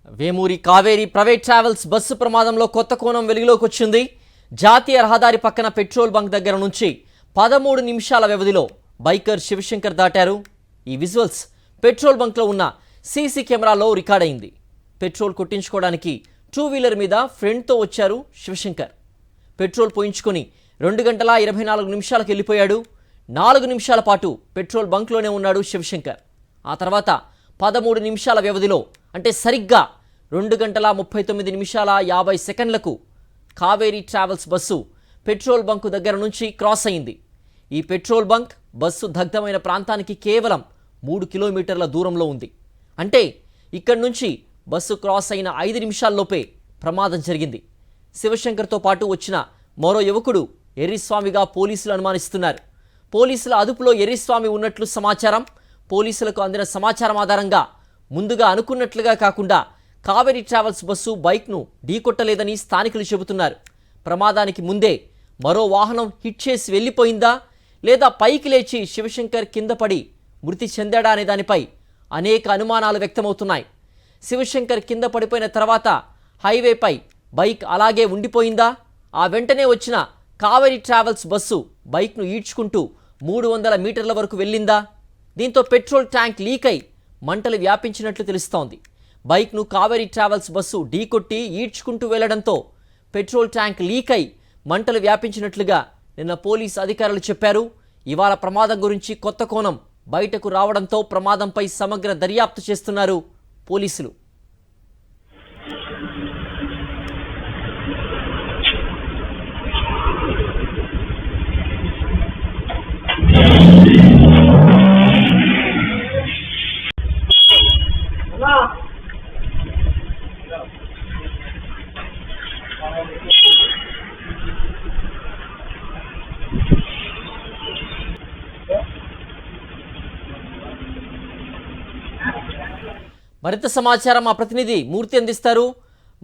Vemuri Kaveri private travels bus ప్రమాదంలో కొత్త కోణం వెలుగులోకి వచ్చింది. జాతీయ రహదారి పక్కన పెట్రోల్ బంక్ దగ్గర నుంచి 13 నిమిషాల వ్యవధిలో బైకర్ శివశంకర్ దాటారు. ఈ విజువల్స్ పెట్రోల్ బంక్లో ఉన్న సీసీ కెమెరాలో రికార్డ్ అయింది. పెట్రోల్ కొట్టించుకోవడానికి 2 వీలర్ మీద ఫ్రెండ్తో వచ్చారు శివశంకర్. పెట్రోల్ పోయించుకొని 2 గంటల 24 నిమిషాలకు వెళ్ళిపోయాడు. 4 నిమిషాల పాటు పెట్రోల్ బంక్లోనే ఉన్నాడు శివశంకర్. ఆ తర్వాత 13 నిమిషాల వ్యవధిలో అంటే సరిగ్గా 2 గంటల 39 నిమిషాల 50 సెకండ్లకు Kaveri travels bus petrol bunk దగ్గర నుంచి క్రాస్ అయింది. ఈ పెట్రోల్ బంక్ బస్సు దగ్ధమైన ప్రాంతానికి కేవలం 3 కిలోమీటర్ల దూరంలో ఉంది. అంటే ఇక్కడి నుంచి బస్సు క్రాస్ అయిన 5 నిమిషాల్లోపే ప్రమాదం జరిగింది. శివశంకర్తో పాటు వచ్చిన మరో యువకుడు ఎర్రిస్వామిగా పోలీసులు అనుమానిస్తున్నారు. పోలీసుల అదుపులో ఎర్రిస్వామి ఉన్నట్లు సమాచారం. పోలీసులకు అందిన సమాచారం ఆధారంగా ముందుగా అనుకున్నట్లుగా కాకుండా కావేరీ ట్రావెల్స్ బస్సు బైక్ను ఢీకొట్టలేదని స్థానికులు చెబుతున్నారు. ప్రమాదానికి ముందే మరో వాహనం హిట్ చేసి వెళ్ళిపోయిందా లేదా పైకి లేచి శివశంకర్ కింద పడి మృతి చెందాడా అనే దానిపై అనేక అనుమానాలు వ్యక్తమవుతున్నాయి. శివశంకర్ కింద పడిపోయిన తర్వాత హైవేపై బైక్ అలాగే ఉండిపోయిందా? ఆ వెంటనే వచ్చిన కావేరీ ట్రావెల్స్ బస్సు బైక్ను ఈడ్చుకుంటూ 300 మీటర్ల వరకు వెళ్ళిందా? దీంతో పెట్రోల్ ట్యాంక్ లీక్ అయి మంటలు వ్యాపించినట్లు తెలుస్తోంది. బైక్ను కావేరీ ట్రావెల్స్ బస్సు ఢీకొట్టి ఈడ్చుకుంటూ వెళ్లడంతో పెట్రోల్ ట్యాంక్ లీక్ అయి మంటలు వ్యాపించినట్లుగా నిన్న పోలీసు అధికారులు చెప్పారు. ఇవాళ ప్రమాదం గురించి కొత్త కోణం బయటకు రావడంతో ప్రమాదంపై సమగ్ర దర్యాప్తు చేస్తున్నారు పోలీసులు. మరింత సమాచారం మా ప్రతినిధి మూర్తి అందిస్తారు.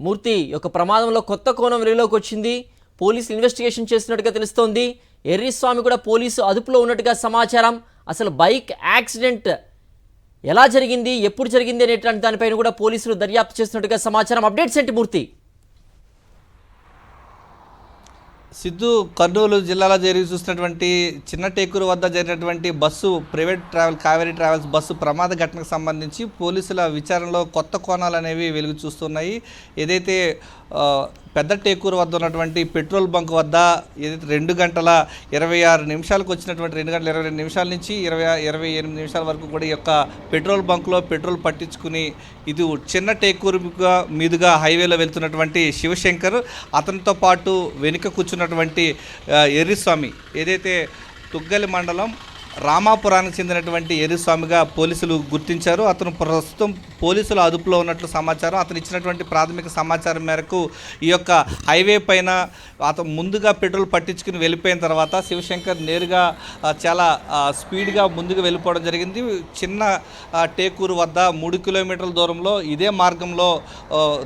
మూర్తి, యొక్క ప్రమాదంలో కొత్త కోణం వెలుగులోకి వచ్చింది. పోలీసులు ఇన్వెస్టిగేషన్ చేస్తున్నట్టుగా తెలుస్తోంది. ఎర్రిస్వామి కూడా పోలీసు అదుపులో ఉన్నట్టుగా సమాచారం. అసలు బైక్ యాక్సిడెంట్ ఎలా జరిగింది, ఎప్పుడు జరిగింది అనేటువంటి దానిపైన కూడా పోలీసులు దర్యాప్తు చేస్తున్నట్టుగా సమాచారం. అప్డేట్స్ ఏంటి మూర్తి? సిద్ధు, కర్నూలు జిల్లాలో జరిగి చూసినటువంటి చిన్న టేకూరు వద్ద జరిగినటువంటి బస్సు కావేరీ ట్రావెల్స్ బస్సు ప్రమాద ఘటనకు సంబంధించి పోలీసుల విచారణలో కొత్త కోణాలు అనేవి వెలుగు చూస్తున్నాయి. ఏదైతే పెద్ద టేకూరు వద్ద ఉన్నటువంటి పెట్రోల్ బంక్ వద్ద ఏదైతే 2 గంటల 26 నిమిషాలకు వచ్చినటువంటి 2 గంటల 22 నిమిషాల నుంచి 28 నిమిషాల వరకు కూడా ఈ యొక్క పెట్రోల్ బంక్లో పెట్రోల్ పట్టించుకుని ఇది చిన్న టేకూరు మీదుగా హైవేలో వెళ్తున్నటువంటి శివశంకర్, అతనితో పాటు వెనుక కూర్చున్నటువంటి ఎర్రిస్వామి ఏదైతే తుగ్గలి మండలం రామాపురానికి చెందినటువంటి ఎర్రిస్వామిగా పోలీసులు గుర్తించారు. అతను ప్రస్తుతం పోలీసుల అదుపులో ఉన్నట్లు సమాచారం. అతను ఇచ్చినటువంటి ప్రాథమిక సమాచారం మేరకు ఈ యొక్క హైవే పైన అతను ముందుగా పెట్రోల్ పట్టించుకుని వెళ్ళిపోయిన తర్వాత శివశంకర్ నేరుగా చాలా స్పీడ్గా ముందుకు వెళ్ళిపోవడం జరిగింది. చిన్న టేకూరు వద్ద 3 కిలోమీటర్ల దూరంలో ఇదే మార్గంలో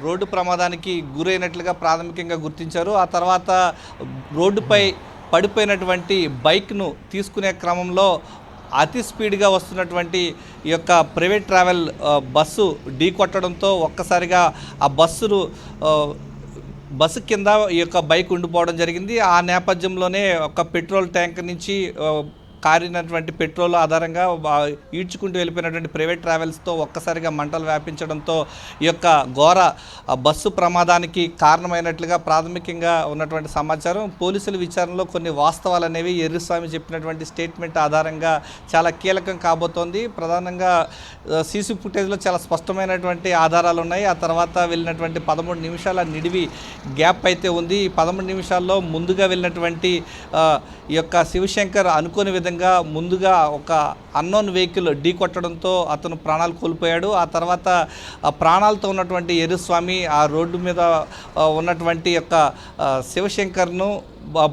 రోడ్డు ప్రమాదానికి గురైనట్లుగా ప్రాథమికంగా గుర్తించారు. ఆ తర్వాత రోడ్డుపై పడిపోయినటువంటి బైక్ను తీసుకునే క్రమంలో అతి స్పీడ్గా వస్తున్నటువంటి ఈ యొక్క ప్రైవేట్ ట్రావెల్ బస్సు ఢీ కొట్టడంతో ఒక్కసారిగా ఆ బస్సు కింద ఈ యొక్క బైక్ ఉండిపోవడం జరిగింది. ఆ నేపథ్యంలోనే ఒక పెట్రోల్ ట్యాంక్ నుంచి కారినటువంటి పెట్రోల్ ఆధారంగా ఈడ్చుకుంటూ వెళ్ళిపోయినటువంటి ప్రైవేట్ ట్రావెల్స్తో ఒక్కసారిగా మంటలు వ్యాపించడంతో ఈ యొక్క ఘోర బస్సు ప్రమాదానికి కారణమైనట్లుగా ప్రాథమికంగా ఉన్నటువంటి సమాచారం. పోలీసుల విచారణలో కొన్ని వాస్తవాలు అనేవి ఎర్రిస్వామి చెప్పినటువంటి స్టేట్మెంట్ ఆధారంగా చాలా కీలకం కాబోతోంది. ప్రధానంగా సీసీ ఫుటేజ్లో చాలా స్పష్టమైనటువంటి ఆధారాలు ఉన్నాయి. ఆ తర్వాత వెళ్ళినటువంటి 13 నిమిషాల నిడివి గ్యాప్ అయితే ఉంది. ఈ 13 నిమిషాల్లో ముందుగా వెళ్ళినటువంటి ఈ యొక్క శివశంకర్ అనుకోని విధంగా ముందుగా ఒక అన్నోన్ వెహికల్ ఢీ కొట్టడంతో అతను ప్రాణాలు కోల్పోయాడు. ఆ తర్వాత ప్రాణాలతో ఉన్నటువంటి ఎర్రిస్వామి ఆ రోడ్డు మీద ఉన్నటువంటి యొక్క శివశంకర్ను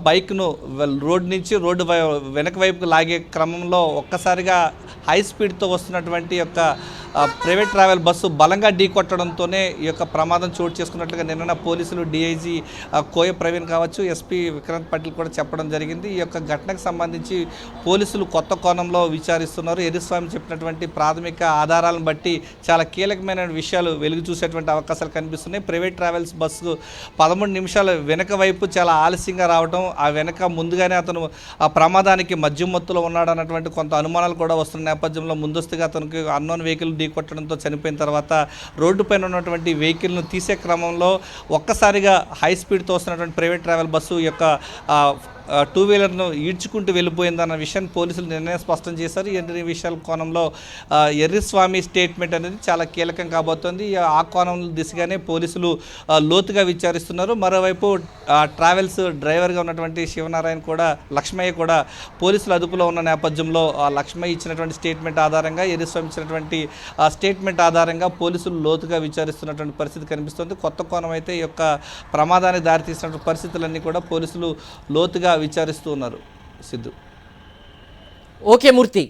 బైక్ను రోడ్ నుంచి వెనక వైపుకు లాగే క్రమంలో ఒక్కసారిగా హై స్పీడ్తో వస్తున్నటువంటి యొక్క ప్రైవేట్ ట్రావెల్ బస్సు బలంగా ఢీకొట్టడంతోనే ఈ యొక్క ప్రమాదం చోటు చేసుకున్నట్లుగా నిన్న పోలీసులు డీఐజీ కోయ ప్రవీణ్ కావచ్చు, ఎస్పీ విక్రాంత్ పటేల్ కూడా చెప్పడం జరిగింది. ఈ యొక్క ఘటనకు సంబంధించి పోలీసులు కొత్త కోణంలో విచారిస్తున్నారు. ఎర్రస్వామి చెప్పినటువంటి ప్రాథమిక ఆధారాలను బట్టి చాలా కీలకమైన విషయాలు వెలుగు చూసేటువంటి అవకాశాలు కనిపిస్తున్నాయి. ప్రైవేట్ ట్రావెల్స్ బస్సు 13 నిమిషాల వెనక వైపు చాలా ఆలస్యంగా రావడం, ఆ వెనక ముందుగానే అతను ఆ ప్రమాదానికి మధ్య మత్తులో ఉన్నాడు అన్నటువంటి కొంత అనుమానాలు కూడా వస్తున్న నేపథ్యంలో ముందస్తుగా అతనికి అన్నోన్ వెహికల్ ఢీకొట్టడంతో చనిపోయిన తర్వాత రోడ్డు పైన ఉన్నటువంటి వెహికల్ను తీసే క్రమంలో ఒక్కసారిగా హై స్పీడ్తో వస్తున్నటువంటి ప్రైవేట్ ట్రావెల్ బస్సు యొక్క టూ వీలర్ను ఈడ్చుకుంటూ వెళ్ళిపోయిందన్న విషయాన్ని పోలీసులు నిర్ణయం స్పష్టం చేశారు. ఈ విషయాల కోణంలో ఎర్రస్వామి స్టేట్మెంట్ అనేది చాలా కీలకం కాబోతోంది. ఆ కోణం దిశగానే పోలీసులు లోతుగా విచారిస్తున్నారు. మరోవైపు ట్రావెల్స్ డ్రైవర్గా ఉన్నటువంటి శివనారాయణ కూడా, లక్ష్మయ్య కూడా పోలీసులు అదుపులో ఉన్న నేపథ్యంలో లక్ష్మయ్య ఇచ్చినటువంటి స్టేట్మెంట్ ఆధారంగా, ఎర్రస్వామి ఇచ్చినటువంటి స్టేట్మెంట్ ఆధారంగా పోలీసులు లోతుగా విచారిస్తున్నటువంటి పరిస్థితి కనిపిస్తుంది. కొత్త కోణం అయితే ఈ యొక్క ప్రమాదానికి దారితీసినటువంటి పరిస్థితులన్నీ కూడా పోలీసులు లోతుగా విచారిస్తూ ఉన్నారు. సిద్ధు. ఓకే మూర్తి.